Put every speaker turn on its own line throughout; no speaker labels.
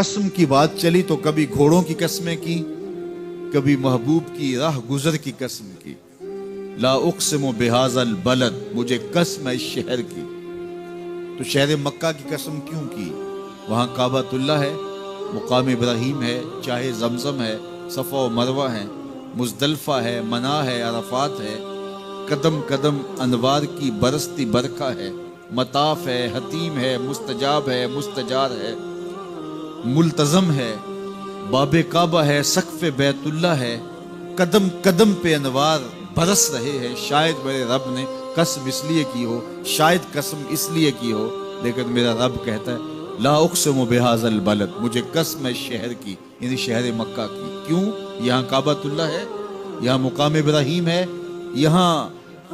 قسم کی بات چلی تو کبھی گھوڑوں کی قسمیں کی، کبھی محبوب کی راہ گزر کی قسم کی۔ لا اقسم بہذا البلد، مجھے قسم ہے اس شہر کی۔ تو شہر مکہ کی قسم کیوں کی؟ وہاں کعبۃ اللہ ہے، مقام ابراہیم ہے، چاہے زمزم ہے، صفا و مروہ ہے، مزدلفہ ہے، منا ہے، عرفات ہے، قدم قدم انوار کی برستی برکھا ہے، مطاف ہے، حتیم ہے، مستجاب ہے، مستجار ہے، ملتزم ہے، باب کعبہ ہے، سقف بیت اللہ ہے، قدم قدم پہ انوار برس رہے ہیں۔ شاید میرے رب نے قسم اس لیے کی ہو، شاید قسم اس لیے کی ہو، لیکن میرا رب کہتا ہے لا اقسم بہذا البلد، مجھے قسم ہے شہر کی، یعنی شہر مکہ کی۔ کیوں؟ یہاں کعبۃ اللہ ہے، یہاں مقام ابراہیم ہے، یہاں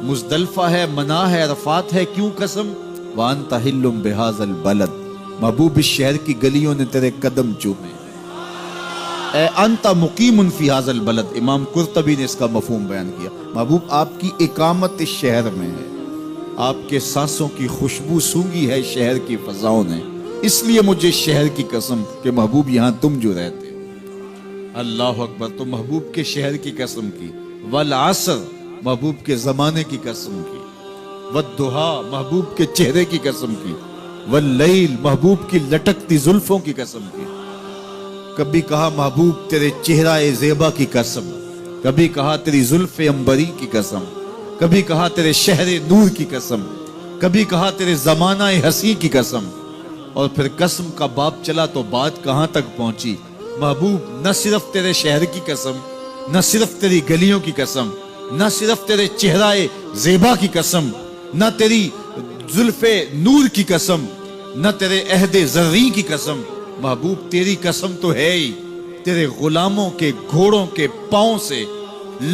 مزدلفہ ہے، منا ہے، عرفات ہے۔ کیوں قسم؟ وانت حل بہذا البلد، محبوب اس شہر کی گلیوں نے تیرے قدم چومے۔ اے انت مقیم فی ھذا البلد، امام قرطبی نے اس کا مفہوم بیان کیا۔ محبوب آپ کی اقامت اس شہر میں ہے، آپ کے سانسوں کی خوشبو سونگھی ہے شہر کی فضاؤں نے، اس لیے مجھے شہر کی قسم کہ محبوب یہاں تم جو رہتے ہو۔ اللہ اکبر۔ تو محبوب کے شہر کی قسم کی، والعصر محبوب کے زمانے کی قسم کی، والضحیٰ محبوب کے چہرے کی قسم کی، واللیل محبوب کی لٹکتی زلفوں کی قسم کی۔ کبھی کہا محبوب تیرے چہرہ زیبا کی قسم، کبھی کہا تیری زلف عنبری کی قسم، کبھی کہا تیرے شہر نور کی قسم، کبھی کہا تیرے زمانہ حسین کی قسم۔ اور پھر قسم کا باب چلا تو بات کہاں تک پہنچی؟ محبوب نہ صرف تیرے شہر کی قسم، نہ صرف تیری گلیوں کی قسم، نہ صرف تیرے چہرہ زیبا کی قسم، نہ تیری زلف نور کی قسم، نہ تیرے عہد زریں کی قسم۔ محبوب تیری قسم تو ہے ہی تیرے غلاموں کے گھوڑوں کے پاؤں سے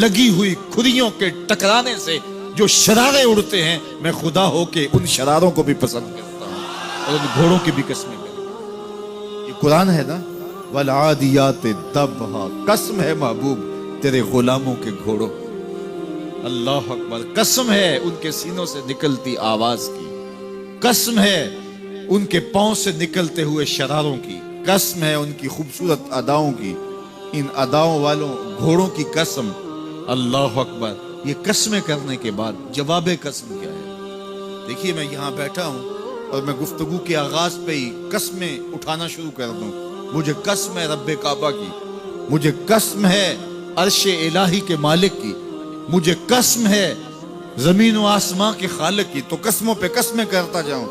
لگی ہوئی کھریوں کے ٹکرانے سے جو شرارے اڑتے ہیں، میں خدا ہو کے ان شراروں کو بھی پسند کرتا ہوں اور ان گھوڑوں کی بھی قسمیں کرتا ہوں۔ یہ قرآن ہے نا، والعادیات ضبحا، قسم ہے محبوب تیرے غلاموں کے گھوڑوں۔ اللہ اکبر۔ قسم ہے ان کے سینوں سے نکلتی آواز کی، قسم ہے ان کے پاؤں سے نکلتے ہوئے شراروں کی، قسم ہے ان کی خوبصورت اداؤں کی، ان اداؤں والوں گھوڑوں کی قسم۔ اللہ اکبر۔ یہ قسمیں کرنے کے بعد جواب قسم کیا ہے؟ دیکھیے میں یہاں بیٹھا ہوں اور میں گفتگو کے آغاز پہ ہی قسمیں اٹھانا شروع کر دوں۔ مجھے قسم ہے رب کعبہ کی، مجھے قسم ہے عرش الہی کے مالک کی، مجھے قسم ہے زمین و آسمان کے خالق کی، تو قسموں پہ قسمیں کرتا جاؤں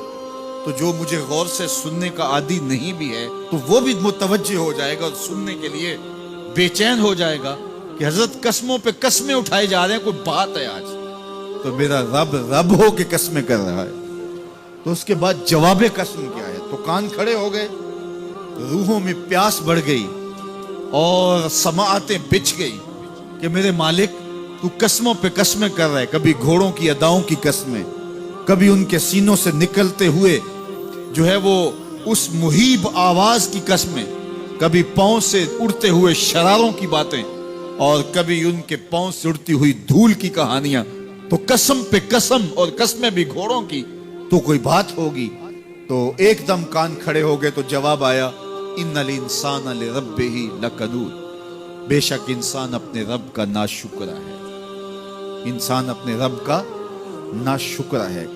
تو جو مجھے غور سے سننے کا عادی نہیں بھی ہے تو وہ بھی متوجہ ہو جائے گا اور سننے کے لیے بے چین ہو جائے گا کہ حضرت قسموں پہ قسمیں اٹھائے جا رہے ہیں، کوئی بات ہے آج؟ تو میرا رب رب ہو کے قسمیں کر رہا ہے۔ تو اس کے بعد جواب قسم کیا ہے؟ تو کان کھڑے ہو گئے، روحوں میں پیاس بڑھ گئی اور سماعتیں بچھ گئی کہ میرے مالک تو قسموں پہ قسمیں کر رہا ہے، کبھی گھوڑوں کی اداؤں کی قسمیں، کبھی ان کے سینوں سے نکلتے ہوئے جو ہے وہ اس مہیب آواز کی قسمیں، کبھی پاؤں سے اڑتے ہوئے شراروں کی باتیں، اور کبھی ان کے پاؤں سے اڑتی ہوئی دھول کی کہانیاں۔ تو قسم پہ قسم، اور قسمیں بھی گھوڑوں کی، تو کوئی بات ہوگی۔ تو ایک دم کان کھڑے ہو گئے تو جواب آیا ان الانسان لربہ لکنود، بے شک انسان اپنے رب کا ناشکرا ہے، انسان اپنے رب کا ناشکرا ہے۔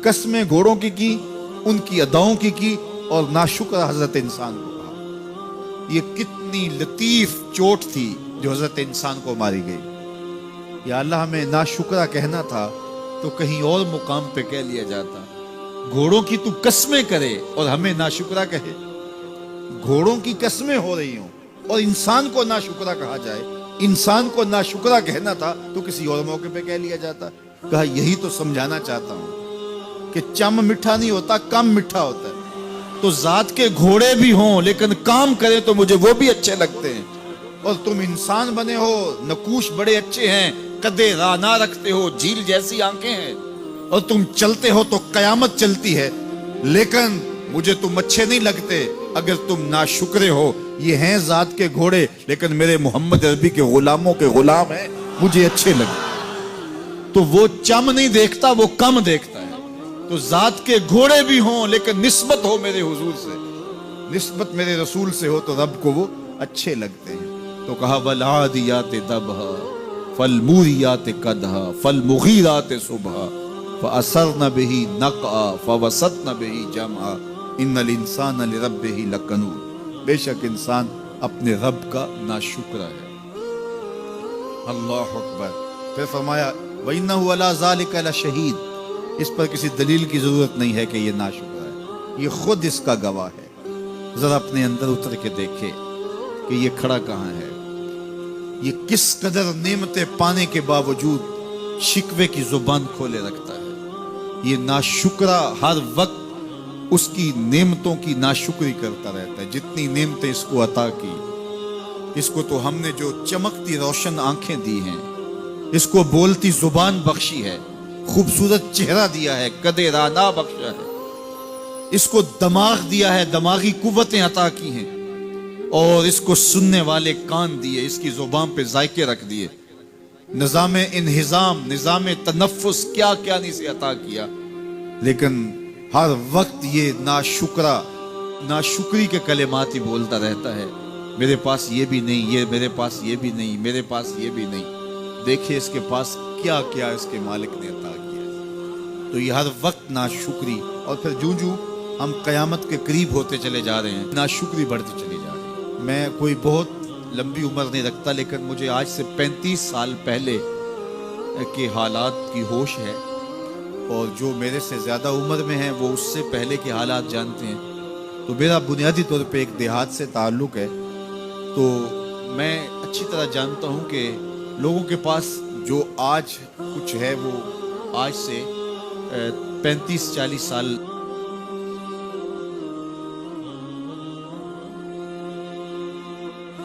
قسمیں گھوڑوں کی ان کی اداؤں کی اور ناشکرا حضرت انسان کو کہا۔ یہ کتنی لطیف چوٹ تھی جو حضرت انسان کو ماری گئی۔ یا اللہ ہمیں ناشکرا کہنا تھا تو کہیں اور مقام پہ کہہ لیا جاتا۔ گھوڑوں کی تو قسمیں کرے اور ہمیں ناشکرا کہے، گھوڑوں کی قسمیں ہو رہی ہوں اور انسان کو ناشکرا کہا جائے، انسان کو ناشکرا کہنا تھا تو کسی اور موقع پہ کہہ لیا جاتا۔ کہا یہی تو سمجھانا چاہتا ہوں کہ چم میٹھا نہیں ہوتا، کم میٹھا ہوتا ہے۔ تو ذات کے گھوڑے بھی ہوں لیکن کام کریں تو مجھے وہ بھی اچھے لگتے ہیں، اور تم انسان بنے ہو، نقوش بڑے اچھے ہیں، قدے رانا رکھتے ہو، جھیل جیسی آنکھیں ہیں، اور تم چلتے ہو تو قیامت چلتی ہے، لیکن مجھے تم اچھے نہیں لگتے اگر تم ناشکرے ہو۔ یہ ہیں ذات کے گھوڑے لیکن میرے محمد عربی کے غلاموں کے غلام ہیں، مجھے اچھے لگتے۔ تو وہ چم نہیں دیکھتا، وہ کم دیکھتا ہے۔ تو ذات کے گھوڑے بھی ہوں لیکن نسبت ہو میرے حضور سے، نسبت میرے رسول سے ہو تو رب کو وہ اچھے لگتے ہیں۔ تو کہا والعادیات ضبحا فالموریات قدحا فالمغیرات صبحا فأثرن به نقعا فوسطن به جمعا ان الانسان لربہ لکنود، بے شک انسان اپنے رب کا ناشکرا ہے۔ اللہ اکبر۔ پھر فرمایا وَإِنَّهُ عَلَىٰ ذَلِكَ لَشَهِيدٌ، اس پر کسی دلیل کی ضرورت نہیں ہے کہ یہ ناشکرا ہے، یہ خود اس کا گواہ ہے۔ ذرا اپنے اندر اتر کے دیکھے کہ یہ کھڑا کہاں ہے، یہ کس قدر نعمتیں پانے کے باوجود شکوے کی زبان کھولے رکھتا ہے۔ یہ ناشکرا ہر وقت اس کی نعمتوں کی ناشکری کرتا رہتا ہے۔ جتنی نعمتیں اس کو عطا کی، اس کو تو ہم نے جو چمکتی روشن آنکھیں دی ہیں، اس کو بولتی زبان بخشی ہے، خوبصورت چہرہ دیا ہے، قد رانا بخشا ہے، اس کو دماغ دیا ہے، دماغی قوتیں عطا کی ہیں، اور اس کو سننے والے کان دیے، اس کی زبان پہ ذائقے رکھ دیے، نظام انہضام، نظام تنفس، کیا کیا نہیں سے عطا کیا، لیکن ہر وقت یہ ناشکری کے کلمات ہی بولتا رہتا ہے۔ میرے پاس یہ بھی نہیں، یہ میرے پاس یہ بھی نہیں، میرے پاس یہ بھی نہیں۔ دیکھیں اس کے پاس کیا کیا اس کے مالک نے عطا کیا ہے۔ تو یہ ہر وقت ناشکری، اور پھر جوں جوں ہم قیامت کے قریب ہوتے چلے جا رہے ہیں، ناشکری بڑھتی چلی جا رہی ہے۔ میں کوئی بہت لمبی عمر نہیں رکھتا، لیکن مجھے آج سے 35 سال پہلے کے حالات کی ہوش ہے، اور جو میرے سے زیادہ عمر میں ہیں وہ اس سے پہلے کے حالات جانتے ہیں۔ تو میرا بنیادی طور پہ ایک دیہات سے تعلق ہے، تو میں اچھی طرح جانتا ہوں کہ لوگوں کے پاس جو آج کچھ ہے وہ آج سے 35-40 سال